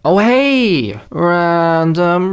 Oh hey! Random.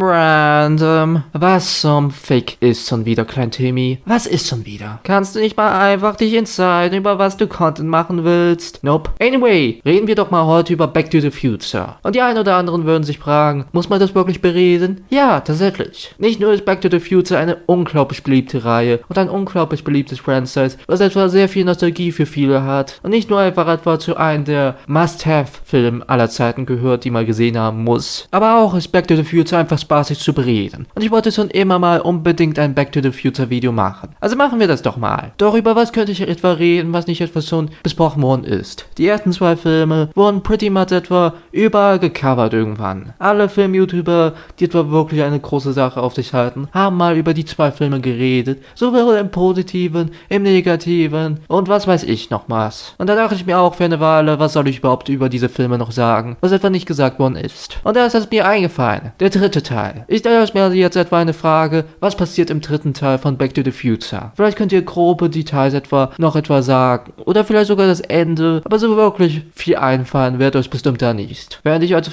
Was zum Fick ist schon wieder, Klein Timmy? Was ist schon wieder? Kannst du nicht mal einfach dich entscheiden, über was du Content machen willst? Nope. Anyway, reden wir doch mal heute über Back to the Future. Und die einen oder anderen würden sich fragen, muss man das wirklich bereden? Ja, tatsächlich. Nicht nur ist Back to the Future eine unglaublich beliebte Reihe und ein unglaublich beliebtes Franchise, was etwa sehr viel Nostalgie für viele hat und nicht nur einfach etwa zu einem der Must-Have-Filme aller Zeiten gehört, die man gesehen haben muss. Aber auch ist Back to the Future einfach spaßig zu bereden. Und ich wollte schon immer mal unbedingt ein Back to the Future Video machen. Also machen wir das doch mal. Doch über was könnte ich etwa reden, was nicht etwas schon besprochen worden ist? Die ersten zwei Filme wurden pretty much etwa überall gecovert irgendwann. Alle Film-YouTuber, die etwa wirklich eine große Sache auf sich halten, haben mal über die zwei Filme geredet. Sowohl im Positiven, im Negativen und was weiß ich noch was. Und da dachte ich mir auch für eine Weile, was soll ich überhaupt über diese Filme noch sagen, was etwa nicht gesagt worden ist. Und da ist es mir eingefallen. Der dritte Teil. Ich stelle euch mir jetzt etwa eine Frage, was passiert im dritten Teil von Back to the Future? Vielleicht könnt ihr grobe Details noch etwa sagen. Oder vielleicht sogar das Ende. Aber so wirklich viel einfallen wird euch bestimmt da nicht. Während ich euch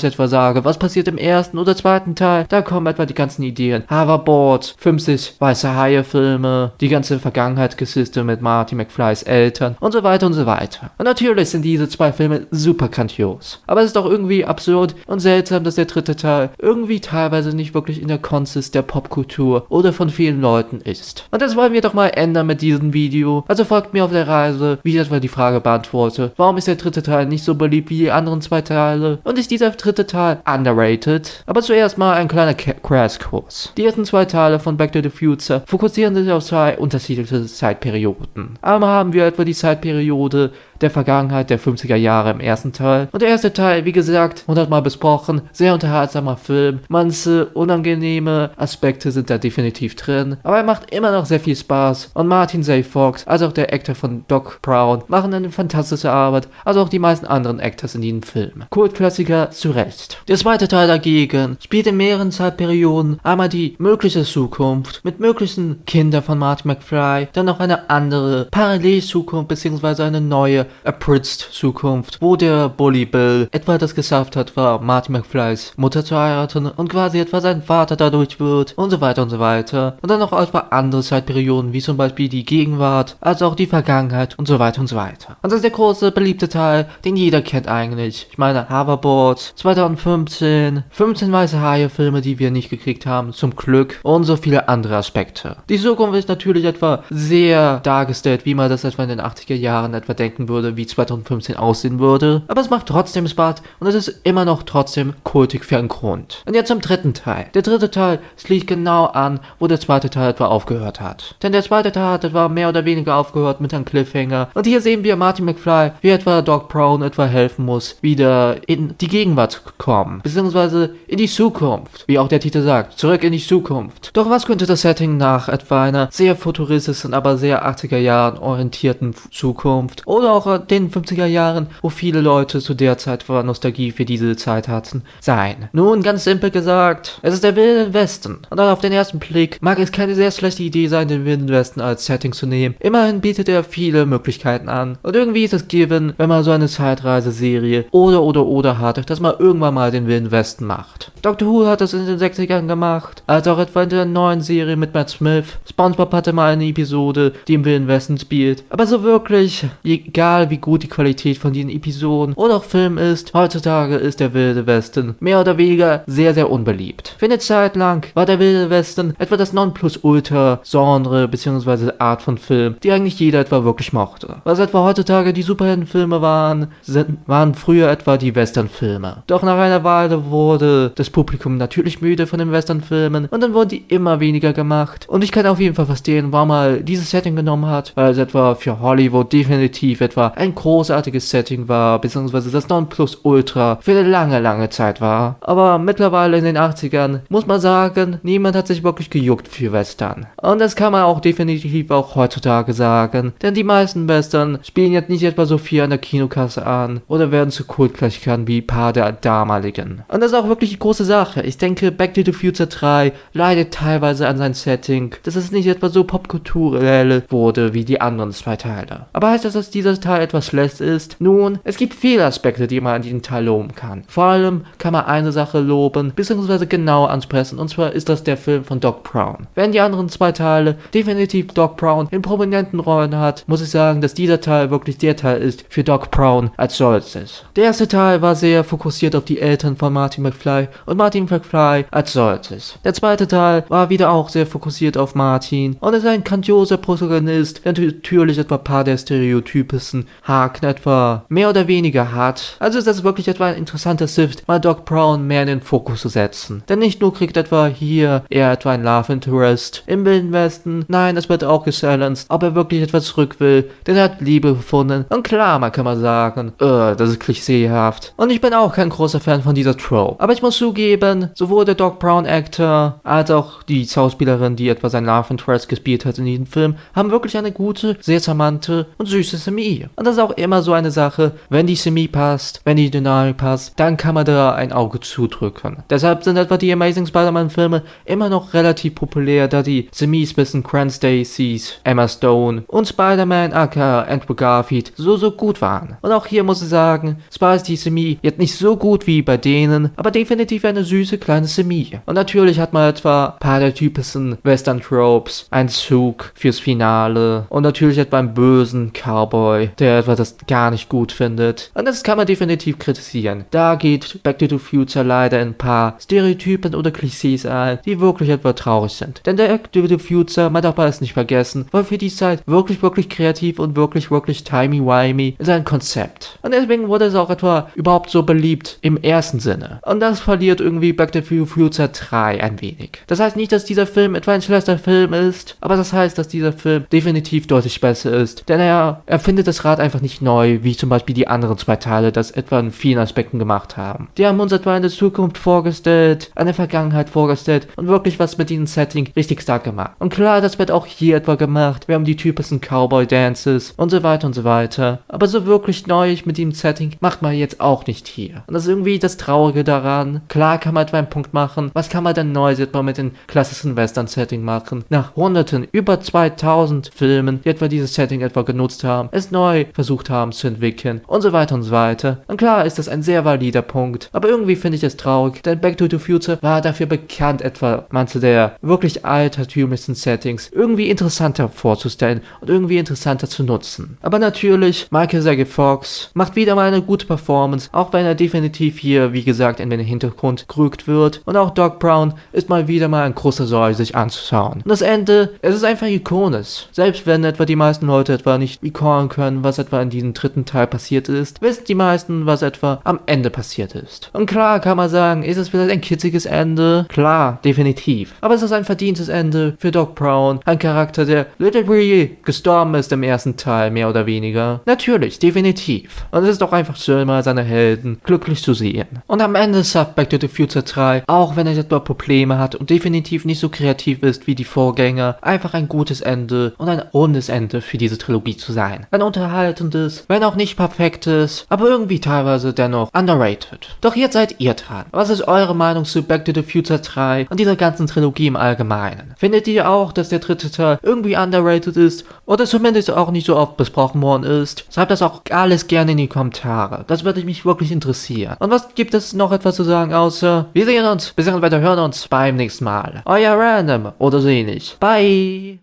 etwa sage, was passiert im ersten oder zweiten Teil, da kommen etwa die ganzen Ideen. Hoverboard, 50 weiße Haie Filme, die ganze Vergangenheitsgeschichte mit Marty McFlys Eltern und so weiter und so weiter. Und natürlich sind diese zwei Filme super grandios. Aber es ist doch irgendwie absurd und seltsam, dass der dritte Teil irgendwie teilweise nicht wirklich in der Konsist der Popkultur oder von vielen Leuten ist. Und das wollen wir doch mal ändern mit diesem Video. Also folgt mir auf der Reise, wie ich etwa die Frage beantworte. Warum ist der dritte Teil nicht so beliebt wie die anderen zwei Teile? Und ist dieser dritte Teil underrated? Aber zuerst mal ein kleiner Crashkurs. Die ersten zwei Teile von Back to the Future fokussieren sich auf zwei unterschiedliche Zeitperioden. Einmal haben wir etwa die Zeitperiode der Vergangenheit der 50er Jahre im ersten Teil. Und der erste Teil, wie gesagt, 100-mal besprochen, sehr unterhaltsamer Film. Manche unangenehme Aspekte sind da definitiv drin, aber er macht immer noch sehr viel Spaß. Und Martin J. Fox, als auch der Actor von Doc Brown, machen eine fantastische Arbeit, also auch die meisten anderen Actors in diesem Film. Kultklassiker zu Recht. Der zweite Teil dagegen spielt in mehreren Zeitperioden einmal die mögliche Zukunft mit möglichen Kindern von Marty McFly, dann noch eine andere Parallelzukunft bzw. eine neue Abridged Zukunft, wo der Bully Bill etwa das geschafft hat, war Marty McFlys Mutter zu heiraten und quasi etwa sein Vater dadurch wird und so weiter und so weiter. Und dann noch etwa andere Zeitperioden, wie zum Beispiel die Gegenwart, als auch die Vergangenheit und so weiter und so weiter. Und das ist der große, beliebte Teil, den jeder kennt eigentlich. Ich meine, Hoverboard, 2015, 15 weiße Haie-Filme, die wir nicht gekriegt haben, zum Glück, und so viele andere Aspekte. Die Zukunft ist natürlich etwa sehr dargestellt, wie man das etwa in den 80er Jahren etwa denken würde, wie 2015 aussehen würde, aber es macht trotzdem Spaß und es ist immer noch trotzdem kultig für einen Grund. Und jetzt zum dritten Teil. Der dritte Teil schließt genau an, wo der zweite Teil etwa aufgehört hat. Denn der zweite Teil hat etwa mehr oder weniger aufgehört mit einem Cliffhanger und hier sehen wir Marty McFly, wie etwa Doc Brown etwa helfen muss, wieder in die Gegenwart zu kommen, beziehungsweise in die Zukunft, wie auch der Titel sagt, zurück in die Zukunft. Doch was könnte das Setting nach etwa einer sehr futuristischen, aber sehr 80er Jahren orientierten Zukunft oder auch den 50er Jahren, wo viele Leute zu der Zeit vor Nostalgie für diese Zeit hatten, sein? Nun, ganz simpel gesagt, es ist der Wilde Westen. Und dann auf den ersten Blick mag es keine sehr schlechte Idee sein, den Wilden Westen als Setting zu nehmen. Immerhin bietet er viele Möglichkeiten an. Und irgendwie ist es given, wenn man so eine Zeitreiseserie oder hat, dass man irgendwann mal den Wilden Westen macht. Doctor Who hat das in den 60ern gemacht, als auch etwa in der neuen Serie mit Matt Smith. SpongeBob hatte mal eine Episode, die im Wilden Westen spielt. Aber so wirklich, egal wie gut die Qualität von diesen Episoden oder auch Filmen ist, heutzutage ist der Wilde Westen mehr oder weniger sehr, sehr unbeliebt. Für eine Zeit lang war der Wilde Westen etwa das Nonplusultra-Genre bzw. Art von Film, die eigentlich jeder etwa wirklich mochte. Was etwa heutzutage die Superheldenfilme waren früher etwa die Westernfilme. Doch nach einer Weile wurde das Publikum natürlich müde von den Westernfilmen und dann wurden die immer weniger gemacht. Und ich kann auf jeden Fall verstehen, warum er dieses Setting genommen hat, weil es etwa für Hollywood definitiv etwa ein großartiges Setting war, beziehungsweise das Nonplusultra für eine lange, lange Zeit war. Aber mittlerweile in den 80ern muss man sagen, niemand hat sich wirklich gejuckt für Western. Und das kann man auch definitiv auch heutzutage sagen, denn die meisten Western spielen jetzt nicht etwa so viel an der Kinokasse an oder werden zu Kultklassikern wie ein paar der damaligen. Und das ist auch wirklich die große Sache. Ich denke, Back to the Future 3 leidet teilweise an seinem Setting, dass es nicht etwa so popkulturell wurde wie die anderen zwei Teile. Aber heißt das, dass dieser Teil Teil etwas schlecht ist? Nun, es gibt viele Aspekte, die man an diesem Teil loben kann. Vor allem kann man eine Sache loben, beziehungsweise genau ansprechen, und zwar ist das der Film von Doc Brown. Wenn die anderen zwei Teile definitiv Doc Brown in prominenten Rollen hat, muss ich sagen, dass dieser Teil wirklich der Teil ist für Doc Brown als solches. Der erste Teil war sehr fokussiert auf die Eltern von Marty McFly und Martin McFly als solches. Der zweite Teil war wieder auch sehr fokussiert auf Martin und ist ein grandioser Protagonist, der natürlich etwa ein paar der stereotypischen Haken etwa mehr oder weniger hat. Also ist das wirklich etwa ein interessanter Shift, mal Doc Brown mehr in den Fokus zu setzen. Denn nicht nur kriegt etwa hier er etwa ein Love Interest im Wilden Westen, nein, es wird auch gechallenged, ob er wirklich etwas zurück will, denn er hat Liebe gefunden. Und klar, man kann mal sagen, das ist klischeehaft. Und ich bin auch kein großer Fan von dieser Trope. Aber ich muss zugeben, sowohl der Doc Brown Actor als auch die Schauspielerin, die etwa sein Love Interest gespielt hat in diesem Film, haben wirklich eine gute, sehr charmante und süße Chemie. Und das ist auch immer so eine Sache, wenn die Chemie passt, wenn die Dynamik passt, dann kann man da ein Auge zudrücken. Deshalb sind etwa die Amazing Spider-Man Filme immer noch relativ populär, da die Chemie zwischen Gwen Stacy's, Emma Stone und Spider-Man aka Andrew Garfield so gut waren. Und auch hier muss ich sagen, zwar ist die Chemie jetzt nicht so gut wie bei denen, aber definitiv eine süße kleine Chemie. Und natürlich hat man etwa ein paar der typischen Western-Tropes, ein Zug fürs Finale und natürlich etwa einen bösen Cowboy, der etwa das gar nicht gut findet. Und das kann man definitiv kritisieren. Da geht Back to the Future leider in ein paar Stereotypen oder Klischees ein, die wirklich etwa traurig sind. Denn der Back to the Future, man darf es nicht vergessen, war für die Zeit wirklich kreativ und wirklich timey-wimey in seinem Konzept. Und deswegen wurde es auch etwa überhaupt so beliebt im ersten Sinne. Und das verliert irgendwie Back to the Future 3 ein wenig. Das heißt nicht, dass dieser Film etwa ein schlechter Film ist, aber das heißt, dass dieser Film definitiv deutlich besser ist, denn er erfindet das Rad einfach nicht neu, wie zum Beispiel die anderen zwei Teile das etwa in vielen Aspekten gemacht haben. Die haben uns etwa eine Zukunft vorgestellt, eine Vergangenheit vorgestellt und wirklich was mit diesem Setting richtig stark gemacht. Und klar, das wird auch hier etwa gemacht, wir haben die typischen Cowboy-Dances und so weiter und so weiter, aber so wirklich neu mit diesem Setting macht man jetzt auch nicht hier. Und das ist irgendwie das Traurige daran. Klar kann man etwa einen Punkt machen, was kann man denn Neues etwa mit dem klassischen Western-Setting machen? Nach hunderten, über 2000 Filmen, die etwa dieses Setting etwa genutzt haben, es neu versucht haben zu entwickeln und so weiter und so weiter. Und klar ist das ein sehr valider Punkt, aber irgendwie finde ich es traurig, denn Back to the Future war dafür bekannt, etwa manche der wirklich altertümlichen Settings irgendwie interessanter vorzustellen und irgendwie interessanter zu nutzen. Aber natürlich, Michael J. Fox macht wieder mal eine gute Performance, auch wenn er definitiv hier, wie gesagt, in den Hintergrund gerückt wird. Und auch Doc Brown ist mal wieder mal ein großer Sorge, sich anzuschauen. Und das Ende, es ist einfach ikonisch. Selbst wenn etwa die meisten Leute etwa nicht recallen können, was etwa in diesem dritten Teil passiert ist, wissen die meisten, was etwa am Ende passiert ist. Und klar kann man sagen, ist es vielleicht ein kitziges Ende? Klar, definitiv. Aber es ist ein verdientes Ende für Doc Brown, ein Charakter, der literally gestorben ist im ersten Teil, mehr oder weniger. Natürlich, definitiv. Und es ist doch einfach schön, mal seine Helden glücklich zu sehen. Und am Ende schafft Back to the Future 3, auch wenn er etwa Probleme hat und definitiv nicht so kreativ ist wie die Vorgänger, einfach ein gutes Ende und ein rundes Ende für diese Trilogie zu sein. Ein unterhaltendes, wenn auch nicht perfektes, aber irgendwie teilweise dennoch underrated. Doch jetzt seid ihr dran. Was ist eure Meinung zu Back to the Future 3 und dieser ganzen Trilogie im Allgemeinen? Findet ihr auch, dass der dritte Teil irgendwie underrated ist oder zumindest auch nicht so oft besprochen worden ist? Schreibt das auch alles gerne in die Kommentare. Das würde mich wirklich interessieren. Und was gibt es noch etwas zu sagen, außer wir sehen uns, bzw. hören uns beim nächsten Mal. Euer Random oder so ähnlich. Bye!